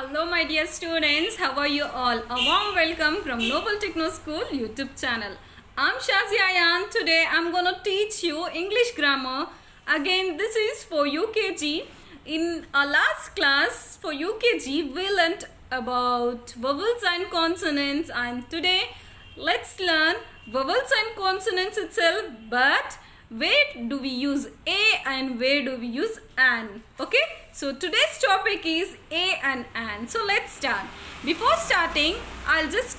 Hello my dear students, how are you all? A warm welcome from Noble Techno School YouTube channel. I'm Shazia Ayan. Today I'm gonna teach you English grammar. Again, this is for UKG. In our last class for UKG, we learnt about vowels and consonants, and today let's learn vowels and consonants itself, but where do we use a and where do we use an? Okay, so today's topic is a and an. So let's start. Before starting, I'll just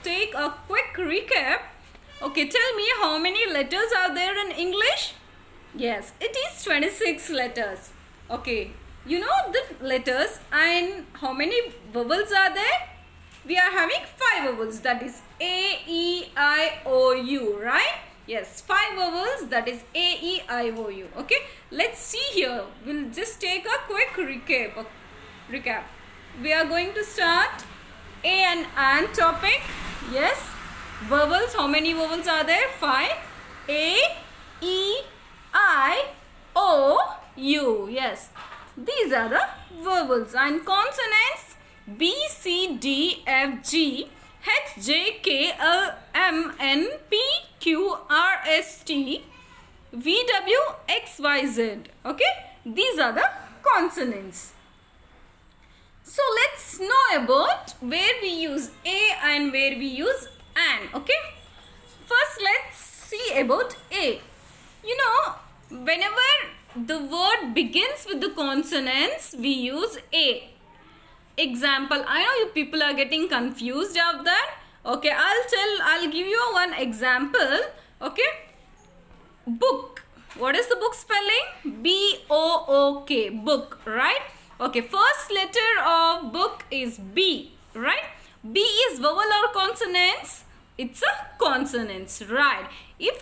take a quick recap. Okay, tell me how many letters are there in English? Yes, it is 26 letters. Okay, you know the letters and how many vowels are there? We are having 5 vowels, that is A, E, I, O, U, right? Yes, 5 vowels, that is A, E, I, O, U. Okay, let's see here. We'll just take a quick recap. We are going to start A and an topic. Yes, vowels. How many vowels are there? 5. A, E, I, O, U. Yes, these are the vowels. And consonants: B, C, D, F, G, H, J, K, L, M, N, P, Q, R, S, T, V, W, X, Y, Z. Okay, these are the consonants. So let's know about where we use a and where we use an. Okay, first let's see about a. You know, whenever the word begins with the consonants, we use a. Example, I know you people are getting confused of that. Okay, I'll give you one example. Okay, book. What is the book spelling? B-O-O-K, book, right? Okay, first letter of book is B, right? B is vowel or consonants? It's a consonants, right? If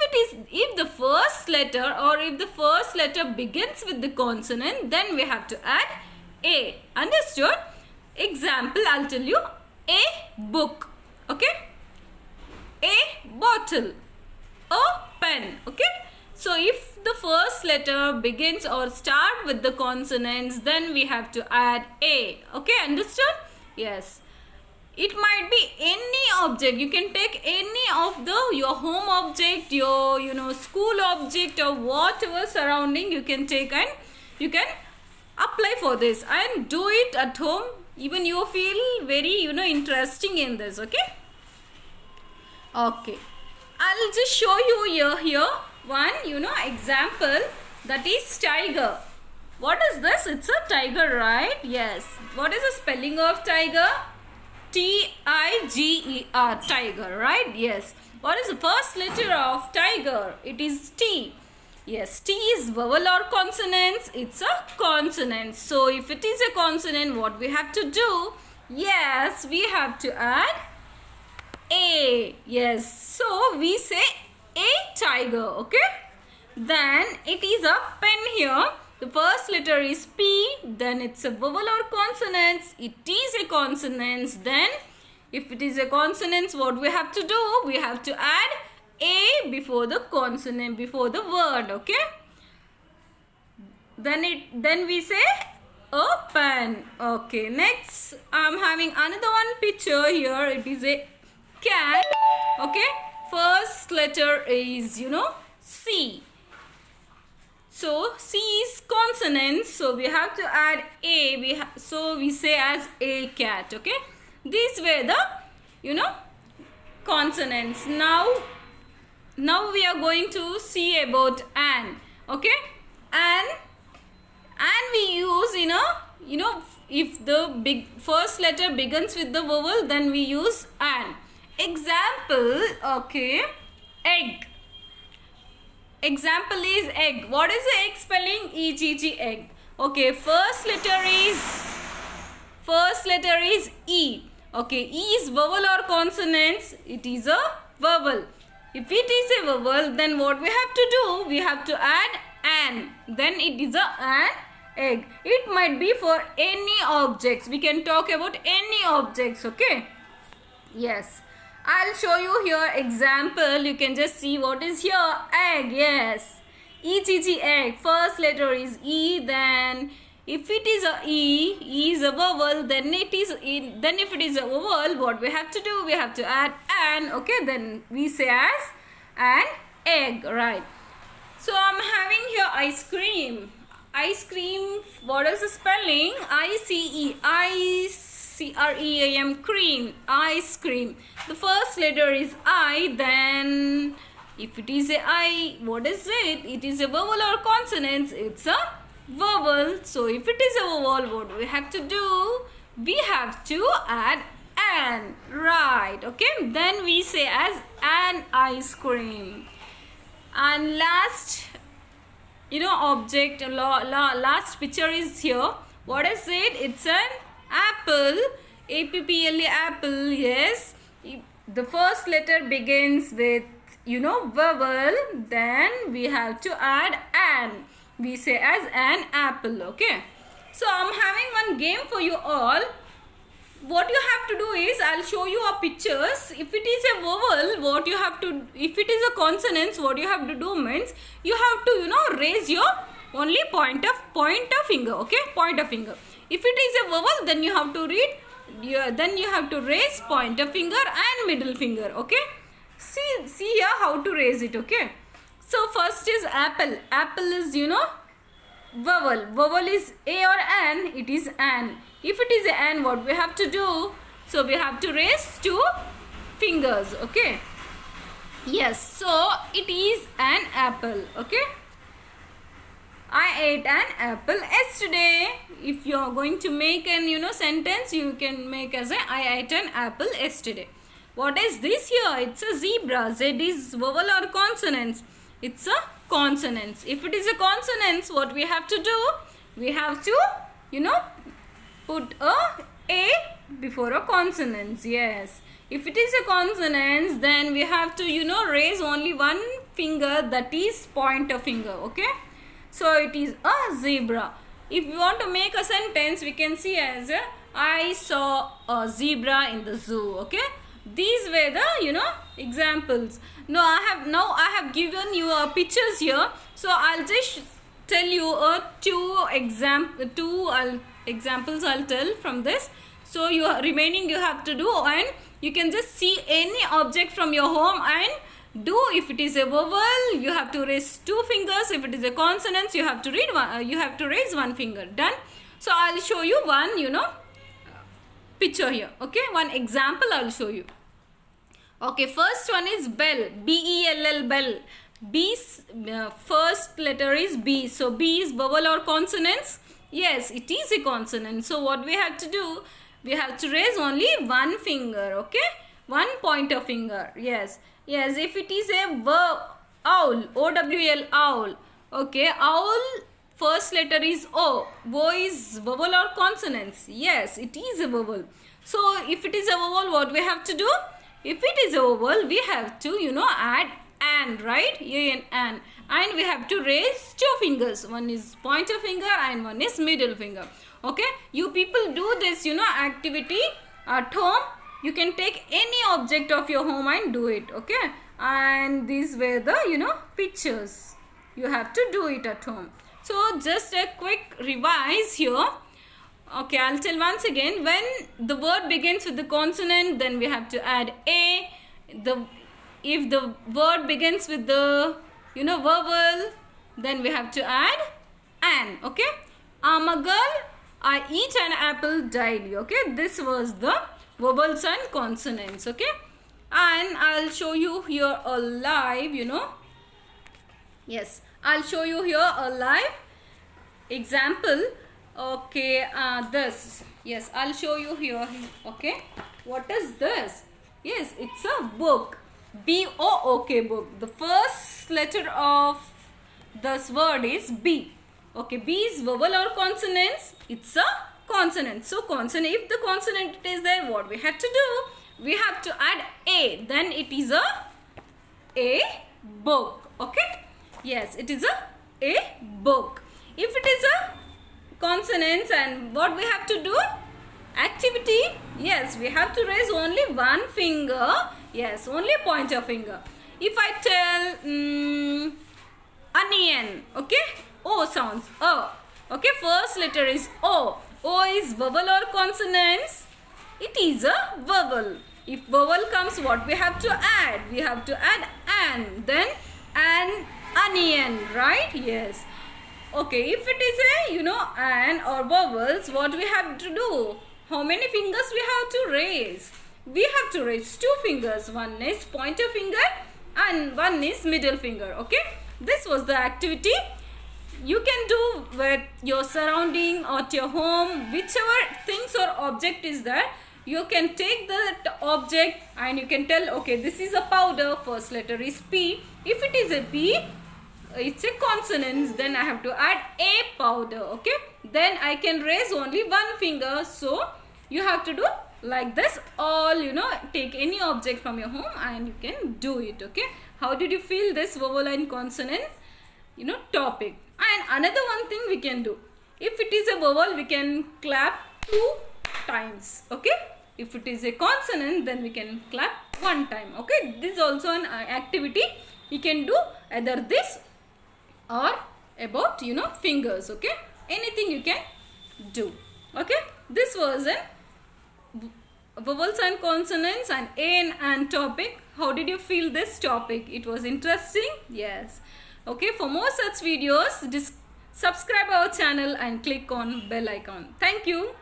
the first letter or if the first letter begins with the consonant, then we have to add a. Understood? Example, I'll tell you: a book, okay, a bottle, a pen. Okay, so if the first letter begins or start with the consonants, then we have to add a. Okay, understood? Yes, it might be any object. You can take any of your home object, your school object, or whatever surrounding you can take, and you can apply for this and do it at home. Even you feel very interesting in this. Okay, I'll just show you here one example, that is tiger. What is this? It's a tiger, right? Yes. What is the spelling of tiger? T-I-G-E-R, tiger, right? Yes. What is the first letter of tiger? It is T. Yes, T is vowel or consonants? It's a consonant. So if it is a consonant, what we have to do? Yes, we have to add a. Yes, so we say a tiger. Okay, then it is a pen here. The first letter is P, then it's a vowel or consonants. It is a consonants. Then if it is a consonants, what we have to do? We have to add a before the consonant, before the word. Okay, then we say a pen. Okay, next I'm having another one picture here. It is a cat. Okay, first letter is C. So C is consonant, so we have to add a. So we say as a cat. Okay, these were the consonants. Now we are going to see about an. Okay, and we use if the first letter begins with the vowel, then we use an. Example, okay, egg. Example is egg. What is the egg spelling? E-G-G, egg. Okay, first letter is E. Okay, E is vowel or consonants? It is a vowel. If it is a vowel, then what we have to do? We have to add an. Then it is an egg. It might be for any objects. We can talk about any objects. Okay. Yes. I'll show you here example. You can just see what is here. Egg. Yes. E-G-G, egg. First letter is E. Then If it is a E is a vowel, then it is then if it is a vowel, what we have to do? We have to add an. Okay, then we say as an egg, right? So I'm having here ice cream. Ice cream. What is the spelling? I-C-E-I-C-R-E-A-M, cream. Ice cream. The first letter is I. Then if it is a I, what is it? It is a vowel or consonant. It's a vowel. So if it is a vowel, what do we have to do? We have to add an, right? Okay, then we say as an ice cream. And last object, last picture is here. What is it? It's an apple. A-P-P-L-E, apple. Yes, the first letter begins with vowel, then we have to add an. We say as an apple. Okay, so I'm having one game for you all. What you have to do is, I'll show you a pictures. If it is a vowel, what you have to, if it is a consonant, what you have to do means, you have to raise your only point of finger. Okay, point of finger. If it is a vowel, then you have to then you have to raise pointer finger and middle finger. Okay, see here how to raise it. Okay, so first is apple. Apple is vowel. Vowel is a or an. It is an. If it is an, what we have to do? So we have to raise two fingers. Okay, yes, so it is an apple. Okay, I ate an apple yesterday. If you are going to make an sentence, you can make as I ate an apple yesterday. What is this here? It's a zebra. Z is vowel or consonants? It's a consonants. If it is a consonants, what we have to do? We have to put a before a consonants. Yes, if it is a consonants, then we have to raise only one finger, that is pointer finger. Okay, so it is a zebra. If we want to make a sentence, we can see as I saw a zebra in the zoo. Okay, these were the examples. Now I have given you pictures here, so I'll just tell you two examples I'll tell from this. So remaining you have to do, and you can just see any object from your home and do. If it is a vowel, you have to raise two fingers. If it is a consonant, you have to raise one finger. Done. So I'll show you one picture here. Okay, one example I'll show you. Okay, first one is bell. B-E-L-L, bell. B's first letter is B. So B is vowel or consonants? Yes, it is a consonant. So what we have to do? We have to raise only one finger. Okay, one pointer finger. Yes. If it is a owl, O-W-L, owl. Okay, owl first letter is O. O is vowel or consonants? Yes, it is a vowel. So if it is a vowel, what we have to do? If it is a vowel, we have to add an, right? An. And we have to raise two fingers. One is pointer finger and one is middle finger. Okay, you people do this activity at home. You can take any object of your home and do it. Okay, and these were the pictures. You have to do it at home. So just a quick revise here. Okay, I'll tell once again. When the word begins with the consonant, then we have to add a. If the word begins with the vowel, then we have to add an. Okay, I'm a girl, I eat an apple daily. Okay, this was the vowels and consonants. Okay, and I'll show you here a live yes, I'll show you here a live example. Okay, this, yes, I'll show you here. Okay, what is this? Yes, it's a book. B-O-O-K, book. The first letter of this word is B. Okay, B is vowel or consonants? It's a consonant. So consonant, if the consonant is there, what we have to do? We have to add A. Then it is a book. Okay, yes, it is a book. If it is a consonants, and what we have to do? Activity, yes, we have to raise only one finger. Yes, only pointer finger. If I tell onion, okay, O sounds, Okay, first letter is O. O is vowel or consonants? It is a vowel. If vowel comes, what we have to add? We have to add an. Then an onion, right? Yes. Okay, if it is a, an or vowels, what we have to do? How many fingers we have to raise? We have to raise 2 fingers. One is pointer finger and one is middle finger. Okay, this was the activity. You can do with your surrounding or at your home, whichever things or object is there. You can take that object and you can tell, okay, this is a powder. First letter is P. If it is a P, it's a consonant, then I have to add a powder. Okay, then I can raise only 1 finger. So you have to do like this. All, take any object from your home and you can do it. Okay, how did you feel this vowel and consonant topic? And another one thing we can do, if it is a vowel, we can clap 2 times. Okay, if it is a consonant, then we can clap 1 time. Okay, this is also an activity. You can do either this or about fingers. Okay, anything you can do. Okay, this was an vowels and consonants and and topic. How did you feel this topic? It was interesting? Yes. Okay, for more such videos, just subscribe our channel and click on bell icon. Thank you.